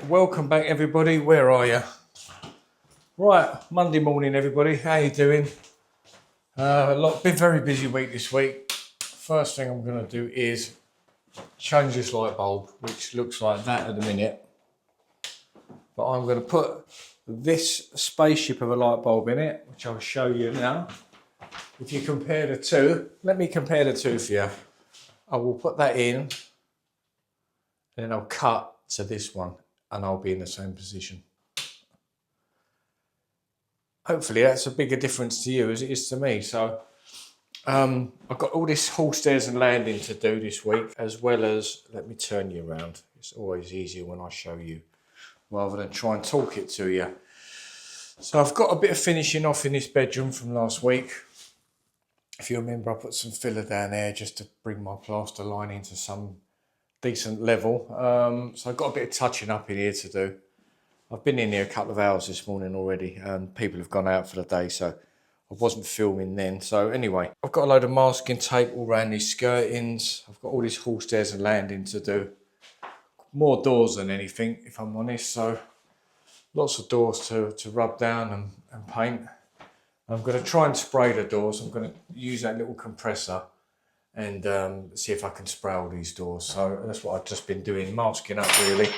Welcome back everybody, where are you? Right, Monday morning everybody, how you doing? Been very busy week this week. First thing I'm going to do is change this light bulb, which looks like that at the minute. But I'm going to put this spaceship of a light bulb in it, which I'll show you now. If you compare the two, let me compare the two for you. I will put that in, and then I'll cut to this one, and I'll be in the same position. Hopefully that's a bigger difference to you as it is to me. So I've got all this hall stairs and landing to do this week, as well as, let me turn you around. It's always easier when I show you rather than try and talk it to you. So I've got a bit of finishing off in this bedroom from last week. If you remember, I put some filler down there just to bring my plaster line into some decent level. So I've got a bit of touching up in here to do. I've been in here a couple of hours this morning already, and people have gone out for the day, so I wasn't filming then. So anyway, I've got a load of masking tape all around these skirtings. I've got all these hall stairs and landing to do. More doors than anything, if I'm honest. So lots of doors to rub down and paint. I'm going to try and spray the doors. I'm going to use that little compressor and see if I can spray all these doors. So that's what I've just been doing, masking up really.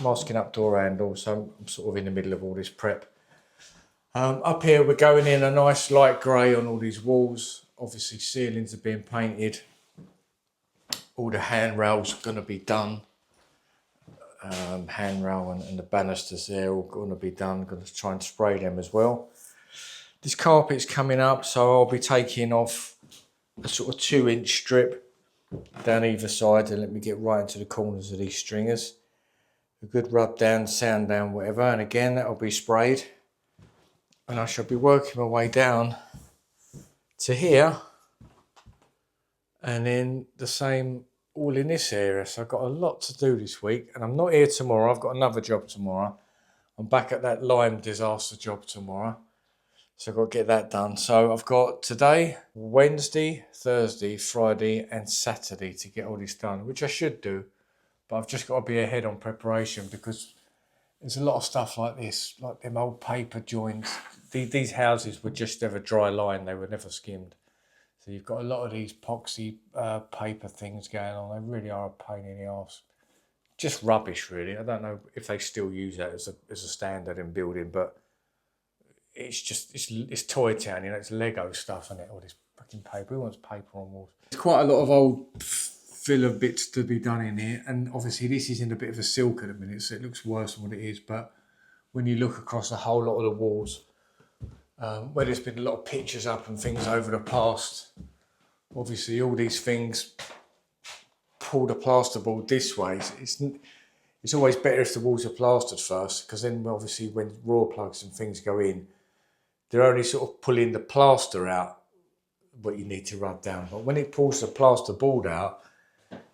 Masking up door handles, so I'm sort of in the middle of all this prep. Up here we're going in a nice light grey on all these walls. Obviously ceilings are being painted. All the handrails are going to be done. Handrail and the banisters there all going to be done. I'm going to try and spray them as well. This carpet's coming up, so I'll be taking off a sort of 2-inch strip down either side, and let me get right into the corners of these stringers. A good rub down, sand down, whatever, and again that'll be sprayed, and I shall be working my way down to here, and then the same all in this area. So I've got a lot to do this week, and I'm not here tomorrow. I've got another job tomorrow. I'm back at that lime disaster job tomorrow, so I've got to get that done. So I've got today, Wednesday, Thursday, Friday and Saturday to get all this done, which I should do. But I've just got to be ahead on preparation, because there's a lot of stuff like this, like them old paper joints. These houses were just ever dry lined, they were never skimmed. So you've got a lot of these epoxy paper things going on. They really are a pain in the arse. Just rubbish really. I don't know if they still use that as a standard in building, but it's just, it's Toy Town, you know, it's Lego stuff, isn't it? All this fucking paper. Who wants paper on walls? There's quite a lot of old filler bits to be done in here, and obviously this is in a bit of a silk at the minute, so it looks worse than what it is. But when you look across a whole lot of the walls, where there's been a lot of pictures up and things over the past, obviously all these things pull the plasterboard this way. It's always better if the walls are plastered first, because then obviously when raw plugs and things go in, they're only sort of pulling the plaster out what you need to rub down. But when it pulls the plasterboard out,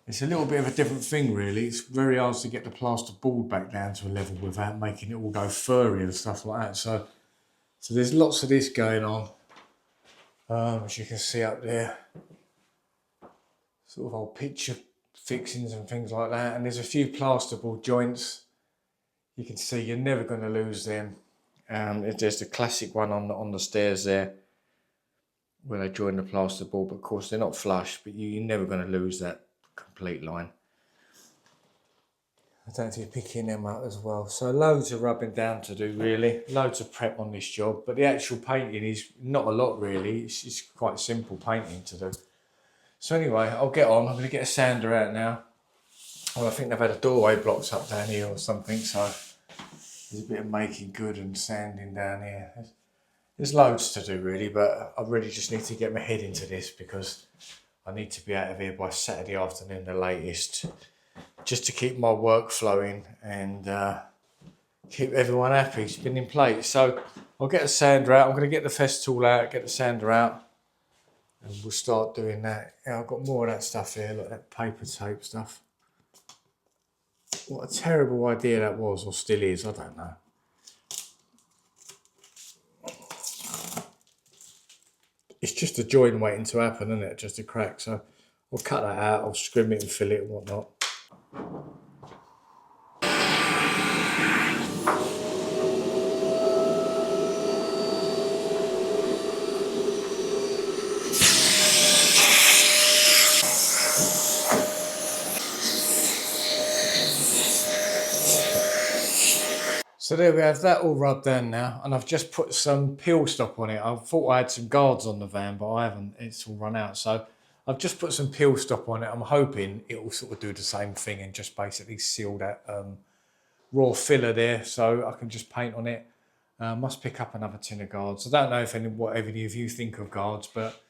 it's a little bit of a different thing really. It's very hard to get the plasterboard back down to a level without making it all go furry and stuff like that. So there's lots of this going on, as you can see up there. Sort of old picture fixings and things like that. And there's a few plasterboard joints. You can see you're never going to lose them. There's the classic one on the stairs there, where they join the plasterboard, but of course they're not flush, but you're never going to lose that complete line. I don't think picking them up as well. So loads of rubbing down to do really, loads of prep on this job, but the actual painting is not a lot really. It's just quite simple painting to do. So anyway, I'll get on. I'm going to get a sander out now. Well, I think they've had a doorway blocked up down here or something, so there's a bit of making good and sanding down here. There's loads to do really, but I really just need to get my head into this, because I need to be out of here by Saturday afternoon the latest, just to keep my work flowing and keep everyone happy, spinning plates. So I'll get the sander out. I'm going to get the Festool out, get the sander out, and we'll start doing that. Yeah, I've got more of that stuff here, like that paper tape stuff. What a terrible idea that was, or still is, I don't know. It's just a joint waiting to happen, isn't it? Just a crack. So I'll cut that out, I'll scrim it and fill it and whatnot. So there we have that all rubbed down now, and I've just put some peel stop on it. I thought I had some guards on the van, but I haven't. It's all run out. So I've just put some peel stop on it. I'm hoping it will sort of do the same thing and just basically seal that raw filler there, so I can just paint on it. Must pick up another tin of guards. I don't know if what any of you think of guards, but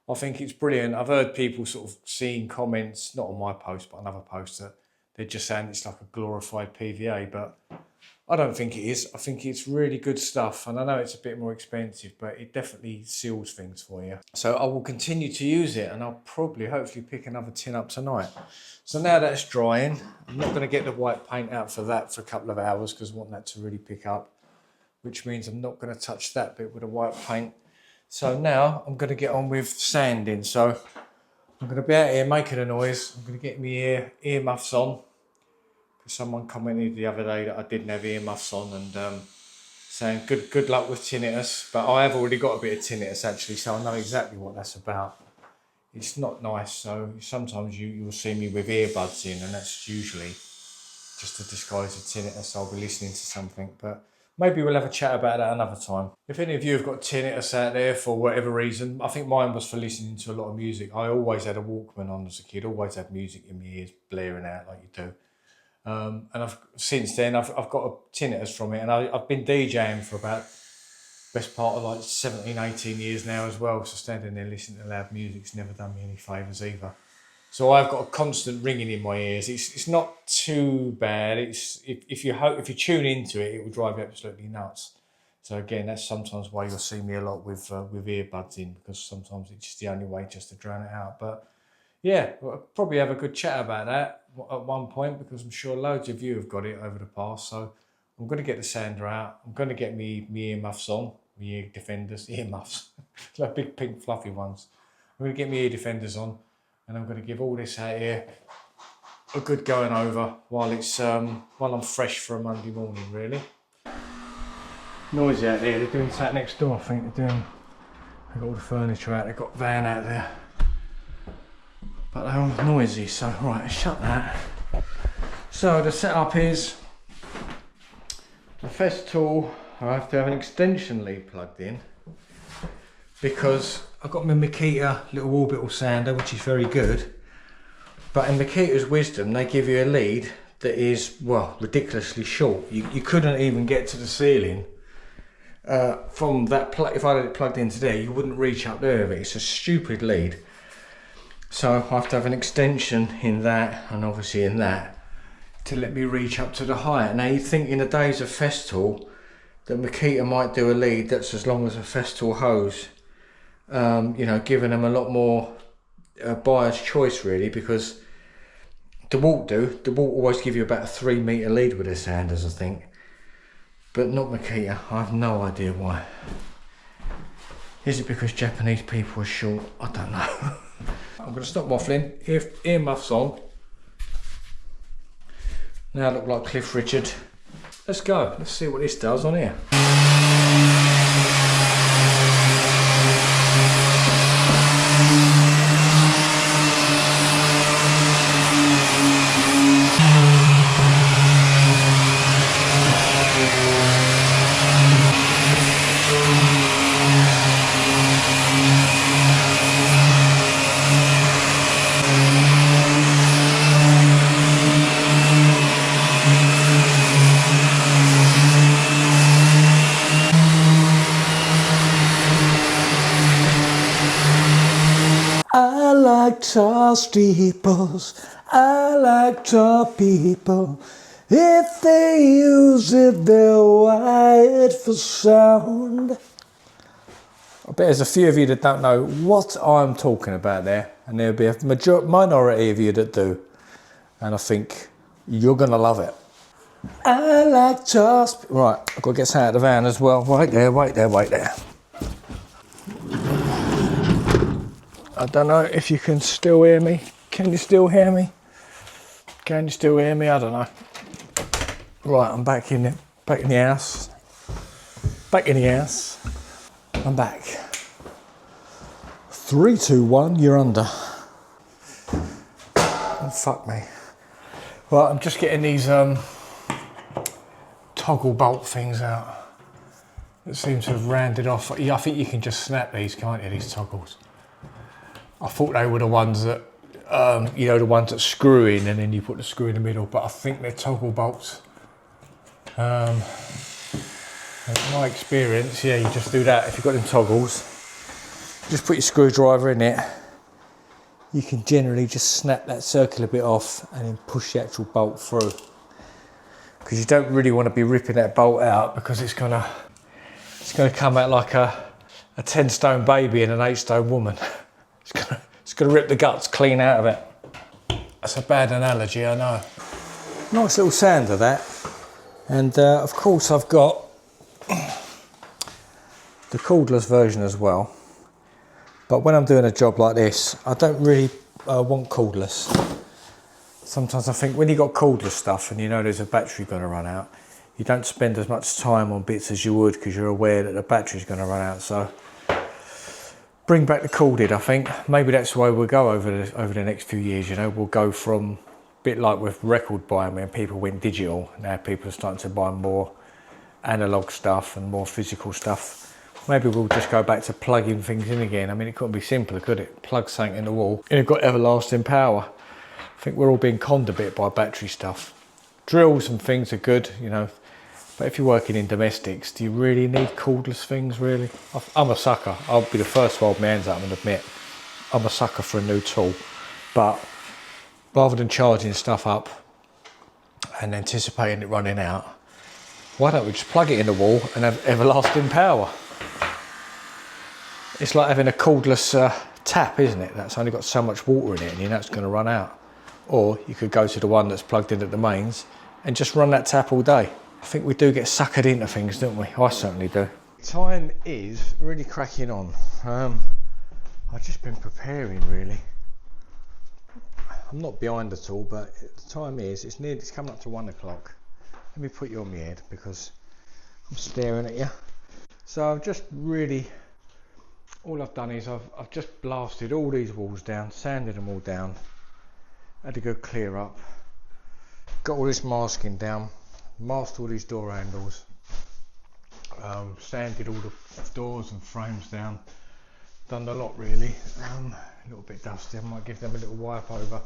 I think it's brilliant. I've heard people sort of seeing comments, not on my post, but another post, that they're just saying it's like a glorified PVA, but I don't think it is. I think it's really good stuff, and I know it's a bit more expensive, but it definitely seals things for you. So I will continue to use it, and I'll probably, hopefully, pick another tin up tonight. So now that's drying, I'm not going to get the white paint out for that for a couple of hours because I want that to really pick up, which means I'm not going to touch that bit with the white paint. So now I'm going to get on with sanding. So I'm going to be out here making a noise. I'm going to get my earmuffs on. Someone commented the other day that I didn't have earmuffs on and saying good luck with tinnitus, but I have already got a bit of tinnitus actually, so I know exactly what that's about. It's not nice, so sometimes you'll see me with earbuds in, and that's usually just to disguise the tinnitus. I'll be listening to something, but maybe we'll have a chat about that another time. If any of you have got tinnitus out there for whatever reason, I think mine was for listening to a lot of music. I always had a Walkman on as a kid, always had music in my ears blaring out like you do. And since then I've got a tinnitus from it, and I've been DJing for about best part of like 17, 18 years now as well. So standing there listening to loud music's never done me any favours either. So I've got a constant ringing in my ears. It's not too bad. It's if you tune into it, it will drive you absolutely nuts. So again, that's sometimes why you'll see me a lot with earbuds in, because sometimes it's just the only way just to drown it out. But yeah, we'll probably have a good chat about that at one point, because I'm sure loads of you have got it over the past. So I'm going to get the sander out. I'm going to get me earmuffs on, my ear defenders, earmuffs, like big pink fluffy ones. I'm going to get my ear defenders on, and I'm going to give all this out here a good going over while I'm fresh for a Monday morning, really. Noisy out there. They're doing something next door. I think they've got all the furniture out. They've got a van out there. But they're all noisy, so right, shut that. So the setup is the Festool. I have to have an extension lead plugged in because I've got my Makita little orbital sander, which is very good. But in Makita's wisdom, they give you a lead that is, well, ridiculously short. You couldn't even get to the ceiling from that plug. If I had it plugged into there, you wouldn't reach up there with it. It's a stupid lead. So I have to have an extension in that, and obviously in that, to let me reach up to the height. Now you'd think in the days of Festool that Makita might do a lead that's as long as a Festool hose, you know, giving them a lot more buyer's choice really, because DeWalt always give you about a 3 metre lead with their sanders, I think, but not Makita. I have no idea why. Is it because Japanese people are short? I don't know. I'm going to stop waffling, earmuffs on. Now I look like Cliff Richard. Let's go, let's see what this does on here. I like tall steeples, I like tall people. If they use it, they're wired for sound. I bet there's a few of you that don't know what I'm talking about there, and there'll be a minority of you that do. And I think you're gonna love it. I like tall Right, I've got to get out of the van as well. Wait there, wait there, wait there. I don't know if you can still hear me. Can you still hear me? Can you still hear me? I don't know. Right, I'm back in the house. Back in the house. I'm back. 3, 2, 1, you're under. Oh, fuck me. Well, I'm just getting these top toggle bolt things out. It seems to have rounded off. I think you can just snap these, can't you, these toggles? I thought they were the ones that, you know, the ones that screw in and then you put the screw in the middle, but I think they're toggle bolts. In my experience, yeah, you just do that. If you've got them toggles, just put your screwdriver in it. You can generally just snap that circular bit off and then push the actual bolt through. Because you don't really want to be ripping that bolt out, because it's gonna come out like a 10-stone baby and an 8-stone woman. It's gonna rip the guts clean out of it. That's a bad analogy, I know. Nice little sander that. And of course I've got the cordless version as well. But when I'm doing a job like this, I don't really want cordless. Sometimes I think when you've got cordless stuff and you know there's a battery going to run out, you don't spend as much time on bits as you would because you're aware that the battery's going to run out. So bring back the corded, I think. Maybe that's the way we'll go over the next few years, you know. We'll go from a bit like with record buying when people went digital. Now people are starting to buy more analog stuff and more physical stuff. Maybe we'll just go back to plugging things in again. I mean, it couldn't be simpler, could it? Plug something in the wall and it got everlasting power. I think we're all being conned a bit by battery stuff. Drills and things are good, you know, but if you're working in domestics, do you really need cordless things, really? I'm a sucker. I'll be the first to hold my hands up and admit I'm a sucker for a new tool. But rather than charging stuff up and anticipating it running out, why don't we just plug it in the wall and have everlasting power? It's like having a cordless tap, isn't it? That's only got so much water in it and you know it's going to run out. Or you could go to the one that's plugged in at the mains and just run that tap all day. I think we do get suckered into things, don't we? I certainly do. Time is really cracking on. I've just been preparing, really. I'm not behind at all, but the time is, it's coming up to 1 o'clock. Let me put you on my head because I'm staring at you. So I've just really, all I've done is I've just blasted all these walls down, sanded them all down, had a good clear up, got all this masking down, masked all these door handles, sanded all the doors and frames down, done a lot really, a little bit dusty. I might give them a little wipe over.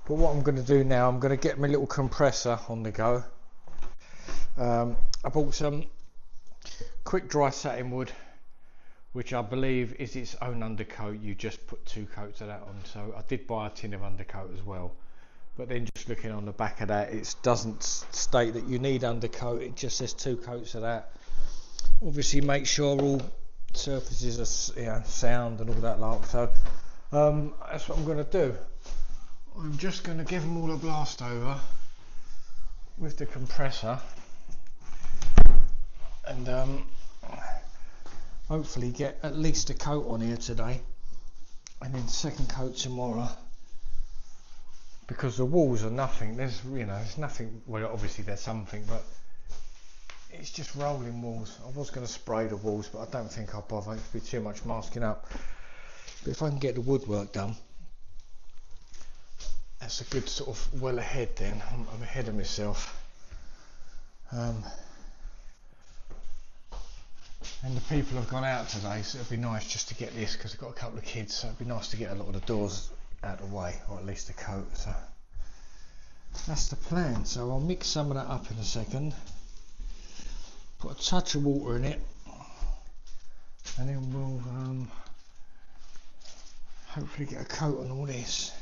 But what I'm going to do now, I'm going to get my little compressor on the go. I bought some quick dry satin wood, which I believe is its own undercoat. You just put 2 coats of that on. So I did buy a tin of undercoat as well, but then just looking on the back of that, it doesn't state that you need undercoat. It just says 2 coats of that. Obviously make sure all surfaces are, you know, sound and all that lot. So that's what I'm going to do. I'm just going to give them all a blast over with the compressor and hopefully get at least a coat on here today and then second coat tomorrow, because the walls are nothing. There's nothing. Well, obviously there's something, but it's just rolling walls. I was going to spray the walls, but I don't think I'll bother. It'd be too much masking up. But if I can get the woodwork done, that's a good sort of well ahead then. I'm ahead of myself. And the people have gone out today, so it'd be nice just to get this, because I've got a couple of kids, so it'd be nice to get a lot of the doors out of the way, or at least a coat. So that's the plan. So I'll mix some of that up in a second, put a touch of water in it, and then we'll hopefully get a coat on all this.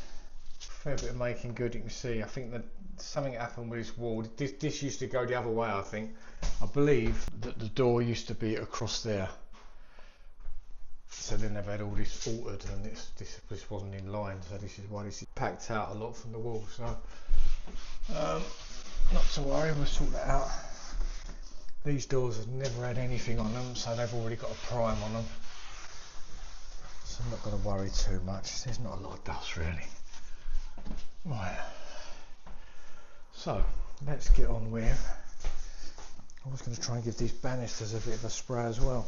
Fair bit of making good. You can see, I think that something happened with this wall. This used to go the other way, I think. I believe that the door used to be across there, so then they've had all this altered and this wasn't in line, so this is why this is packed out a lot from the wall. So not to worry, we'll sort that out. These doors have never had anything on them, so they've already got a prime on them, so I'm not going to worry too much. There's not a lot of dust really. Right, so let's get on with, I was going to try and give these banisters a bit of a spray as well.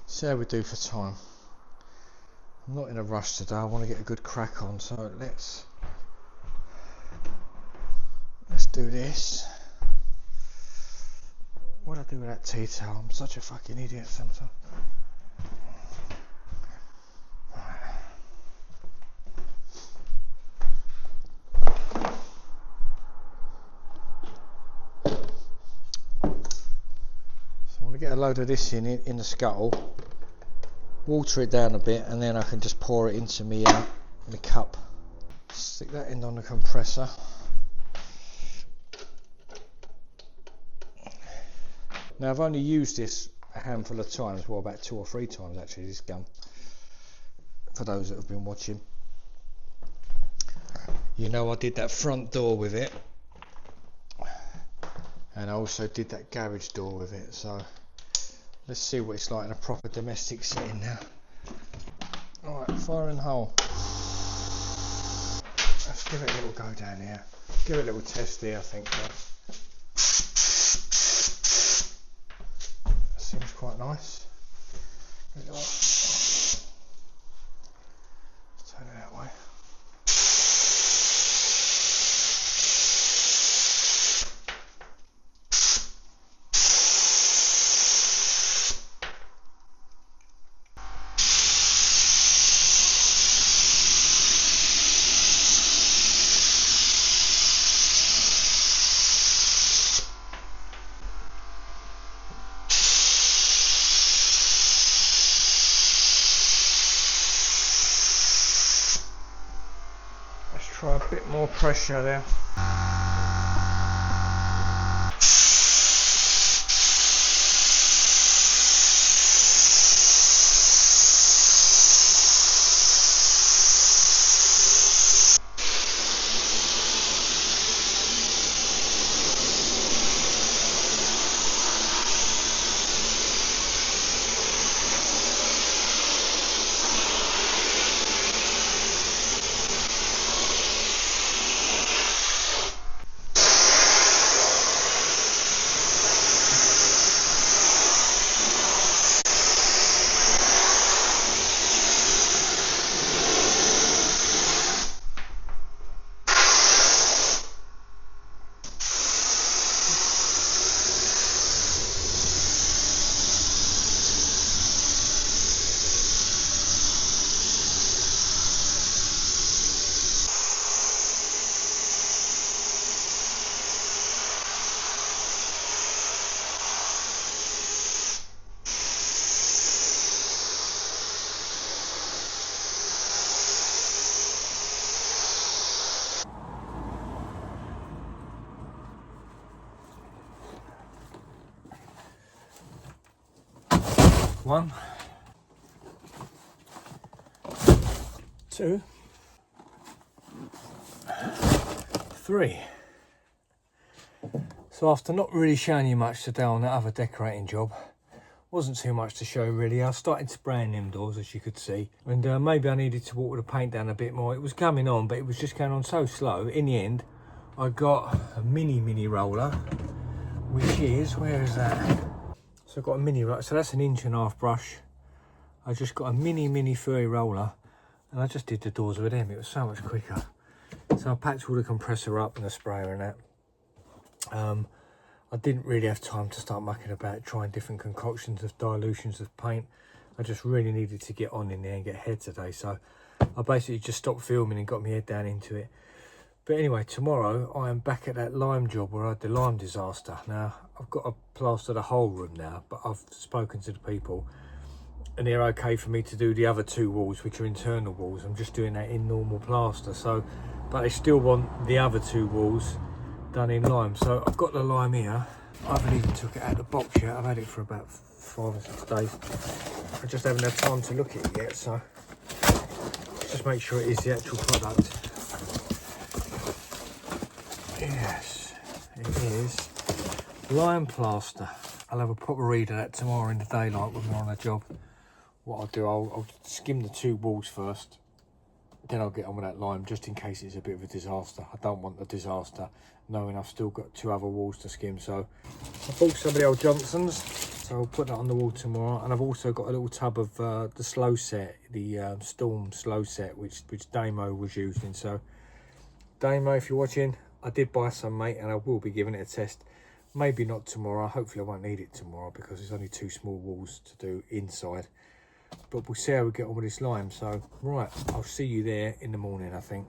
See how we do for time. I'm not in a rush today, I want to get a good crack on, so let's do this. What do I do with that tea towel? I'm such a fucking idiot sometimes. So I want to get a load of this in the scuttle, water it down a bit, and then I can just pour it into me in a cup. Stick that end on the compressor. Now I've only used this a handful of times, well about 2 or 3 times actually, this gun, for those that have been watching. You know I did that front door with it, and I also did that garage door with it, so let's see what it's like in a proper domestic setting now. Alright, fire and hole. Let's give it a little go down here. Give it a little test here, I think. Seems quite nice. Turn it that way. Try a bit more pressure there. One, 2, 3. So after not really showing you much today on that other decorating job, wasn't too much to show really. I started spraying them doors, as you could see, and maybe I needed to water the paint down a bit more. It was coming on, but it was just going on so slow. In the end, I got a mini roller, which is, where is that? So I've got a mini roller, so that's an 1.5 inch brush. I just got a mini furry roller, and I just did the doors with them. It was so much quicker. So I packed all the compressor up and the sprayer and that. I didn't really have time to start mucking about trying different concoctions of dilutions of paint. I just really needed to get on in there and get ahead today, so I basically just stopped filming and got my head down into it. But anyway, tomorrow I am back at that lime job where I had the lime disaster. Now I've got to plaster the whole room now, but I've spoken to the people and they're okay for me to do the other 2 walls, which are internal walls. I'm just doing that in normal plaster, so, but they still want the other 2 walls done in lime. So I've got the lime here. I haven't even took it out of the box yet. I've had it for about 5 or 6 days. I just haven't had time to look at it yet, so just make sure it is the actual product. Yes, it is lime plaster. I'll have a proper read of that tomorrow in the daylight when we're on a job. What I'll do, I'll skim the 2 walls first, then I'll get on with that lime, just in case it's a bit of a disaster. I don't want the disaster knowing I've still got 2 other walls to skim. So I bought some of the old Johnsons, so I'll put that on the wall tomorrow. And I've also got a little tub of the slow set, the Storm slow set, which Damo was using. So Damo, if you're watching, I did buy some, mate, and I will be giving it a test. Maybe not tomorrow. Hopefully I won't need it tomorrow because there's only 2 small walls to do inside. But we'll see how we get on with this lime. So, right, I'll see you there in the morning, I think.